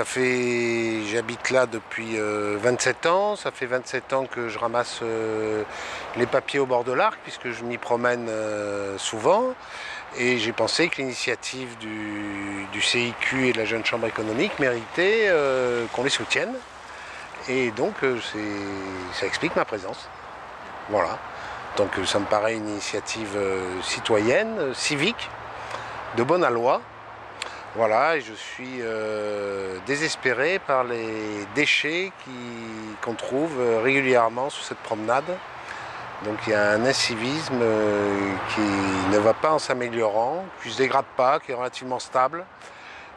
J'habite là depuis 27 ans. Ça fait 27 ans que je ramasse les papiers au bord de l'Arc, puisque je m'y promène souvent. Et j'ai pensé que l'initiative du CIQ et de la Jeune Chambre économique méritait qu'on les soutienne. Et donc, ça explique ma présence. Voilà. Donc, ça me paraît une initiative citoyenne, civique, de bonne aloi. Voilà, et je suis désespéré par les déchets qu'on trouve régulièrement sur cette promenade. Donc il y a un incivisme qui ne va pas en s'améliorant, qui ne se dégrade pas, qui est relativement stable.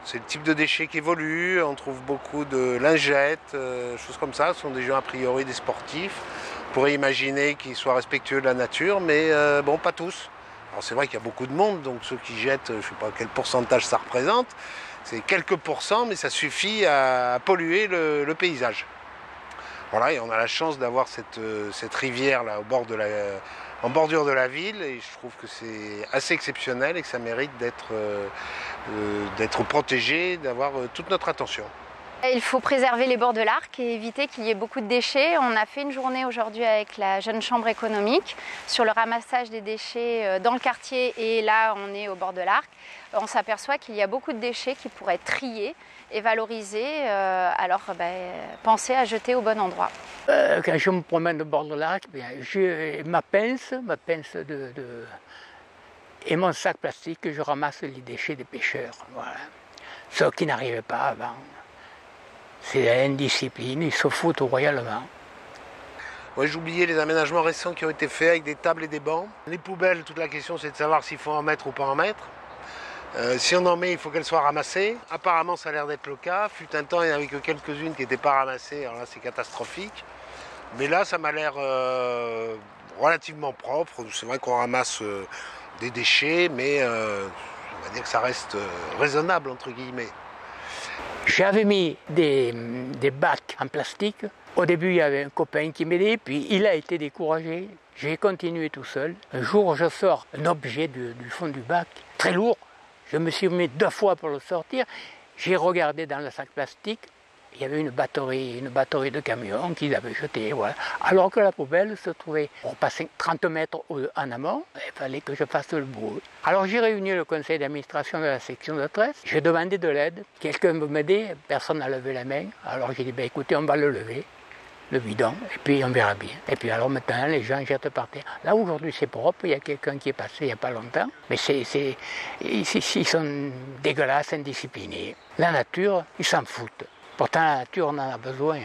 C'est le type de déchets qui évolue, on trouve beaucoup de lingettes, choses comme ça. Ce sont des gens a priori des sportifs. On pourrait imaginer qu'ils soient respectueux de la nature, mais bon, pas tous. Alors c'est vrai qu'il y a beaucoup de monde, donc ceux qui jettent, je ne sais pas quel pourcentage ça représente, c'est quelques pourcents, mais ça suffit à polluer le paysage. Voilà, et on a la chance d'avoir cette rivière là en bordure de la ville, et je trouve que c'est assez exceptionnel et que ça mérite d'être protégé, d'avoir toute notre attention. Il faut préserver les bords de l'Arc et éviter qu'il y ait beaucoup de déchets. On a fait une journée aujourd'hui avec la Jeune Chambre économique sur le ramassage des déchets dans le quartier, et là on est au bord de l'Arc. On s'aperçoit qu'il y a beaucoup de déchets qui pourraient être triés et valorisés, alors pensez à jeter au bon endroit. Quand je me promène au bord de l'Arc, j'ai ma pince et mon sac plastique, je ramasse les déchets des pêcheurs. Voilà. Ceux qui n'arrivaient pas avant. C'est l'indiscipline, ils se foutent royalement. Ouais, j'oubliais les aménagements récents qui ont été faits avec des tables et des bancs. Les poubelles, toute la question c'est de savoir s'il faut en mettre ou pas en mettre. Si on en met, il faut qu'elles soient ramassées. Apparemment ça a l'air d'être le cas. Fut un temps, il n'y en avait que quelques-unes qui n'étaient pas ramassées, alors là c'est catastrophique. Mais là ça m'a l'air relativement propre. C'est vrai qu'on ramasse des déchets, mais on va dire que ça reste raisonnable entre guillemets. J'avais mis des bacs en plastique. Au début, il y avait un copain qui m'aidait, puis il a été découragé. J'ai continué tout seul. Un jour, je sors un objet du fond du bac, très lourd. Je me suis mis 2 fois pour le sortir. J'ai regardé dans le sac plastique. Il y avait une batterie de camions qu'ils avaient jeté, voilà. Alors que la poubelle se trouvait, on passait 30 mètres en amont, il fallait que je fasse le boulot. Alors j'ai réuni le conseil d'administration de la section de Tresse, j'ai demandé de l'aide, quelqu'un veut m'aider, personne n'a levé la main, alors j'ai dit, écoutez, on va le lever, le bidon, et puis on verra bien. Et puis alors maintenant, les gens jettent par terre. Là aujourd'hui c'est propre, il y a quelqu'un qui est passé il n'y a pas longtemps, mais ils sont dégueulasses, indisciplinés. La nature, ils s'en foutent. Pourtant, la nature, on en a besoin.